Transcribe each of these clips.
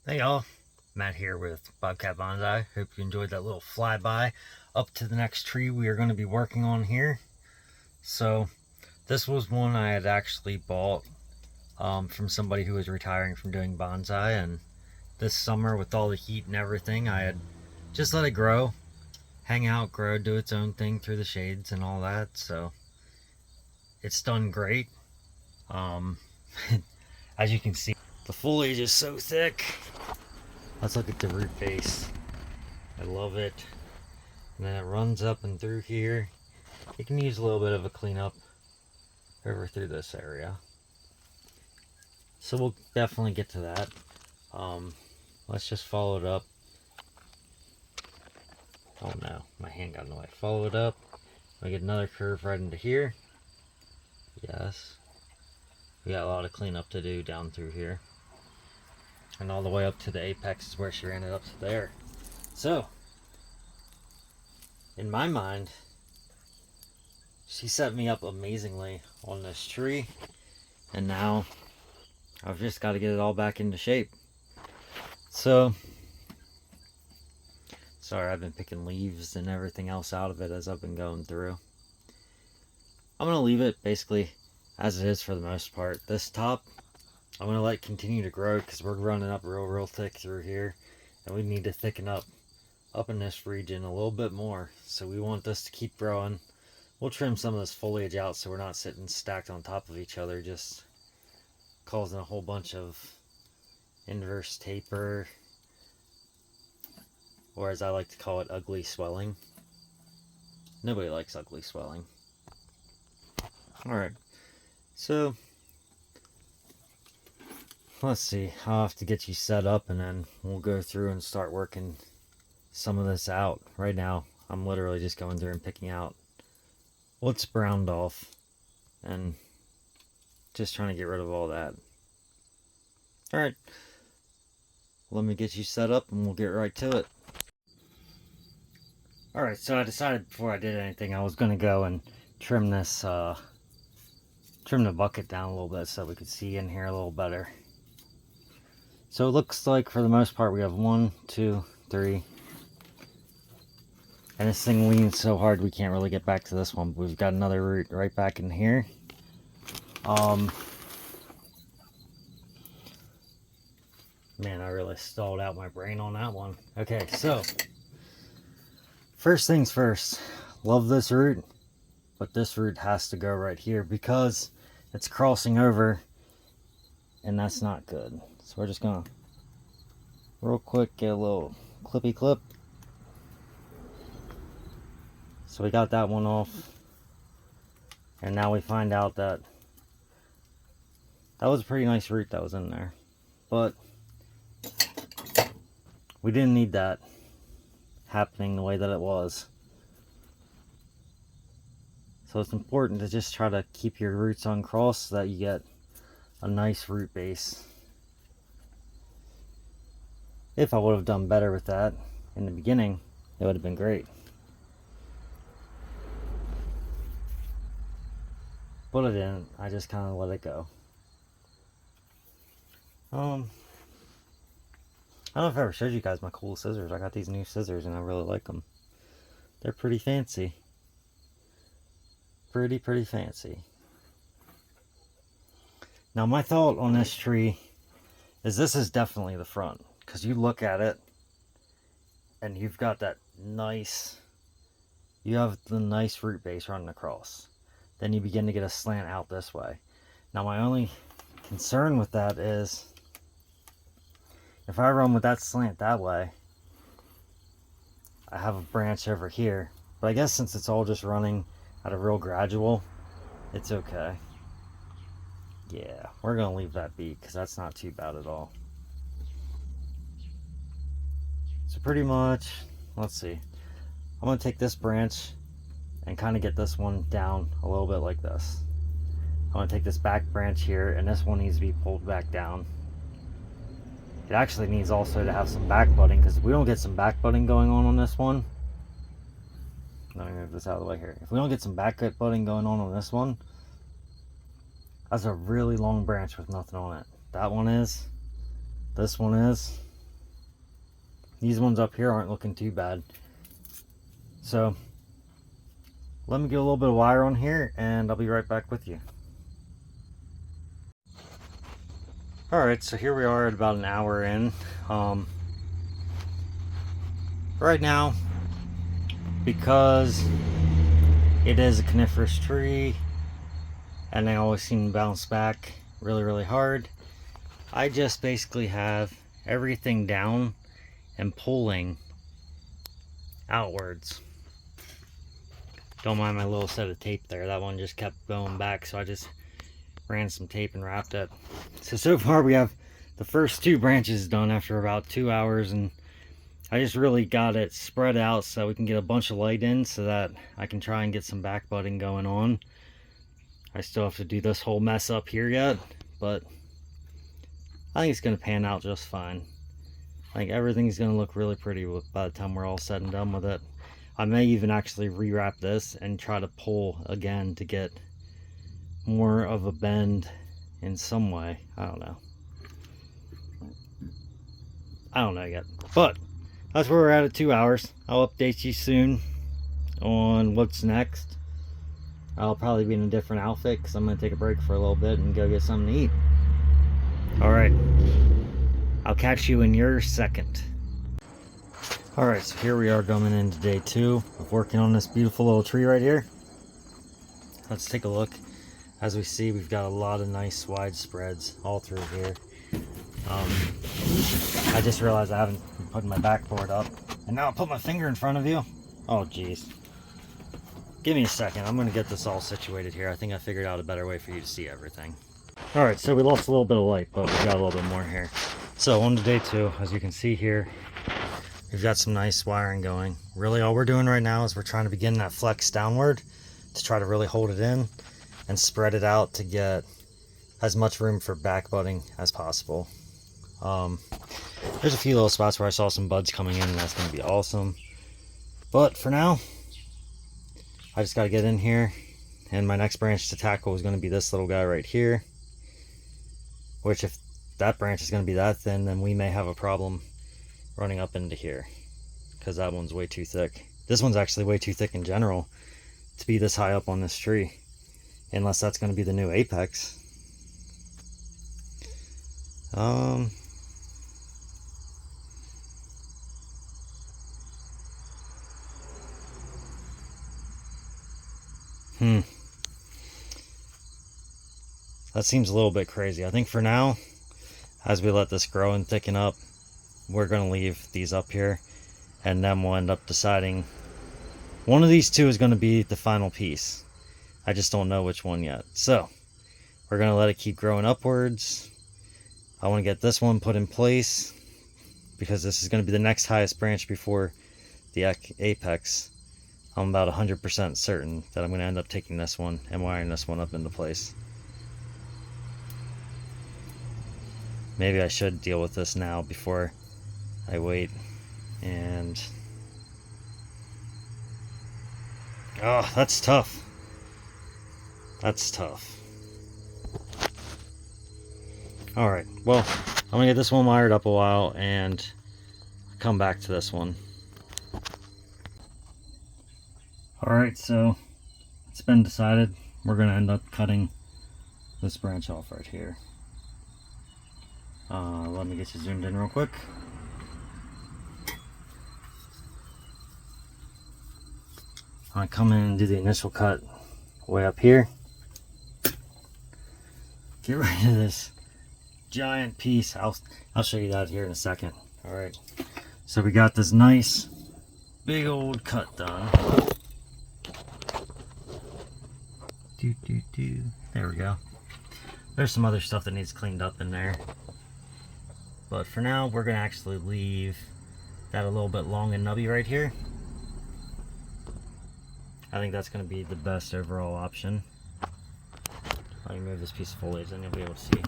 Hey y'all, Matt here with Bobcat Bonsai. Hope you enjoyed that little flyby up to the next tree we are going to be working on here. So this was one I had actually bought from somebody who was retiring from doing bonsai, and this summer with all the heat and everything I had just let it grow, hang out, grow, do its own thing through the shades and all that. So it's done great. Um, as you can see, the foliage is so thick. Let's look at the root base. I love it. And then it runs up and through here. It can use a little bit of a cleanup over through this area. So we'll definitely get to that. Let's just follow it up. Oh no, my hand got in the way. Follow it up. I get another curve right into here. Yes. We got a lot of cleanup to do down through here. And all the way up to the apex is where she ran it up to there. So, in my mind, she set me up amazingly on this tree, and now I've just got to get it all back into shape. So, sorry, I've been picking leaves and everything else out of it as I've been going through. I'm going to leave it basically as it is for the most part. This top, I'm going to let it continue to grow because we're running up real thick through here, and we need to thicken up in this region a little bit more. So we want this to keep growing. We'll trim some of this foliage out so we're not sitting stacked on top of each other, just causing a whole bunch of inverse taper, or as I like to call it, ugly swelling. Nobody likes ugly swelling. Alright, so let's see. I'll have to get you set up and then we'll go through and start working some of this out. Right now, I'm literally just going through and picking out what's browned off and just trying to get rid of all that. Alright, let me get you set up and we'll get right to it. Alright, so I decided before I did anything I was going to go and trim this, trim the bucket down a little bit so we could see in here a little better. So it looks like for the most part we have 1, 2, 3. And this thing leans so hard we can't really get back to this one. But we've got another root right back in here. Man, I really stalled out my brain on that one. Okay, so first things first. Love this root, but this root has to go right here because it's crossing over, and that's not good. So we're just gonna real quick get a little clippy clip. So we got that one off, and now we find out that that was a pretty nice root that was in there, but we didn't need that happening the way that it was. So it's important to just try to keep your roots uncrossed so that you get a nice root base. If I would have done better with that in the beginning, it would have been great. But I didn't. I just kind of let it go. I don't know if I ever showed you guys my cool scissors. I got these new scissors and I really like them. They're pretty fancy. Pretty fancy. Now my thought on this tree is this is definitely the front, because you look at it and you've got that nice, you have the nice root base running across. Then you begin to get a slant out this way. Now my only concern with that is if I run with that slant that way, I have a branch over here. But I guess since it's all just running at a real gradual, it's okay. Yeah, we're going to leave that be because that's not too bad at all. So pretty much, let's see. I'm going to take this branch and kind of get this one down a little bit like this. I'm going to take this back branch here, and this one needs to be pulled back down. It actually needs also to have some back budding, because if we don't get some back budding going on this one, let me move this out of the way here. If we don't get some back budding going on this one, that's a really long branch with nothing on it. That one is. This one is. these ones up here aren't looking too bad. So let me get a little bit of wire on here and I'll be right back with you. Alright, so here we are at about an hour in. Right now, because it is a coniferous tree and they always seem to bounce back really hard, I just basically have everything down and pulling outwards. Don't mind my little set of tape there. That one just kept going back, so I just ran some tape and wrapped it. So far we have the first 2 branches done after about 2 hours, and I just really got it spread out so we can get a bunch of light in so that I can try and get some back budding going on. I still have to do this whole mess up here yet, but I think it's going to pan out just fine. I think everything's going to look really pretty by the time we're all said and done with it. I may even actually rewrap this and try to pull again to get more of a bend in some way. I don't know yet, but that's where we're at 2 hours. I'll update you soon on what's next. I'll probably be in a different outfit because I'm going to take a break for a little bit and go get something to eat. Alright, I'll catch you in your second. Alright, so here we are coming into day 2 of working on this beautiful little tree right here. Let's take a look. As we see, we've got a lot of nice wide spreads all through here. I just realized I haven't been putting my backboard up, and now I put my finger in front of you. Oh geez. Give me a second, I'm going to get this all situated here. I think I figured out a better way for you to see everything. Alright, so we lost a little bit of light, but we got a little bit more here. So on to day 2, as you can see here, we've got some nice wiring going. Really all we're doing right now is we're trying to begin that flex downward to try to really hold it in and spread it out to get as much room for back budding as possible. There's a few little spots where I saw some buds coming in, and that's going to be awesome. But for now, I just got to get in here, and my next branch to tackle is going to be this little guy right here. Which, if that branch is going to be that thin, then we may have a problem running up into here, because that one's way too thick. This one's actually way too thick in general to be this high up on this tree, unless that's going to be the new apex. That seems a little bit crazy. I think for now, as we let this grow and thicken up, we're going to leave these up here, and then we'll end up deciding one of these 2 is going to be the final piece. I just don't know which one yet. So we're going to let it keep growing upwards. I want to get this one put in place because this is going to be the next highest branch before the apex. I'm about 100% certain that I'm going to end up taking this one and wiring this one up into place. Maybe I should deal with this now before I wait. And oh, that's tough. That's tough. Alright, well, I'm gonna get this one wired up a while and come back to this one. Alright, so it's been decided we're gonna end up cutting this branch off right here. Let me get you zoomed in real quick. I come in and do the initial cut way up here. Get rid of this giant piece. I'll show you that here in a second. All right, so we got this nice big old cut done. There we go. There's some other stuff that needs cleaned up in there, but for now we're gonna actually leave that a little bit long and nubby right here. I think that's going to be the best overall option. Let me move this piece of foliage and you'll be able to see.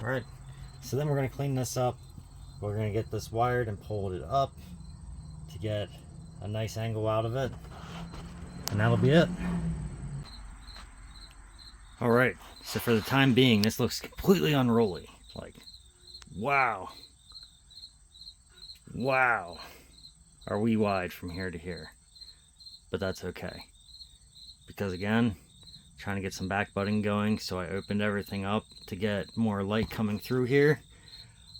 Alright, so then we're going to clean this up. We're going to get this wired and pulled it up to get a nice angle out of it. And that'll be it. Alright, so for the time being, this looks completely unruly. Like, wow. Wow, are we wide from here to here? But that's okay, because again, trying to get some back budding going, so I opened everything up to get more light coming through here.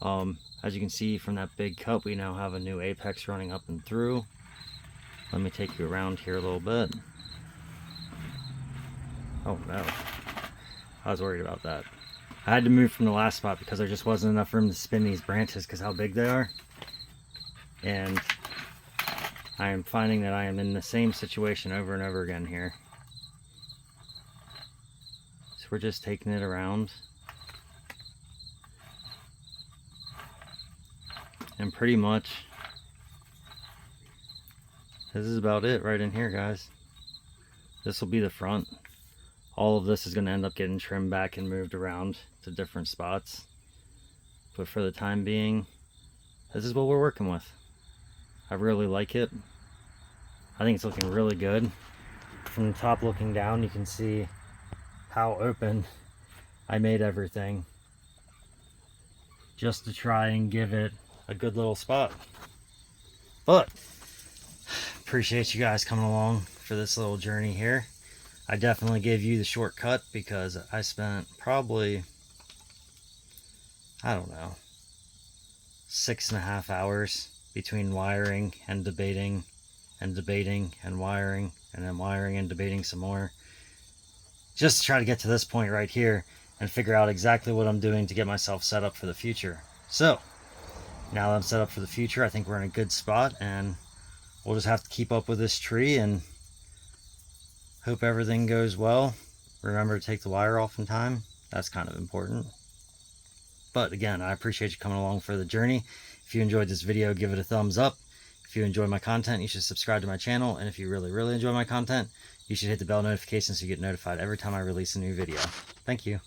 As you can see from that big cut, we now have a new apex running up and through. Let me take you around here a little bit. Oh no, I was worried about that. I had to move from the last spot because there just wasn't enough room to spin these branches because how big they are. And I am finding that I am in the same situation over and over again here. So we're just taking it around. And pretty much, this is about it right in here, guys. This will be the front. All of this is going to end up getting trimmed back and moved around to different spots. But for the time being, this is what we're working with. I really like it. I think it's looking really good. From the top looking down, you can see how open I made everything, just to try and give it a good little spot. But appreciate you guys coming along for this little journey here. I definitely gave you the shortcut because I spent probably, I don't know, 6.5 hours between wiring and debating and debating and wiring and then wiring and debating some more, just to try to get to this point right here and figure out exactly what I'm doing to get myself set up for the future. So now that I'm set up for the future, I think we're in a good spot, and we'll just have to keep up with this tree and hope everything goes well. Remember to take the wire off in time. That's kind of important. But again, I appreciate you coming along for the journey. If you enjoyed this video, give it a thumbs up. If you enjoy my content, you should subscribe to my channel. And if you really, really enjoy my content, you should hit the bell notification so you get notified every time I release a new video. Thank you.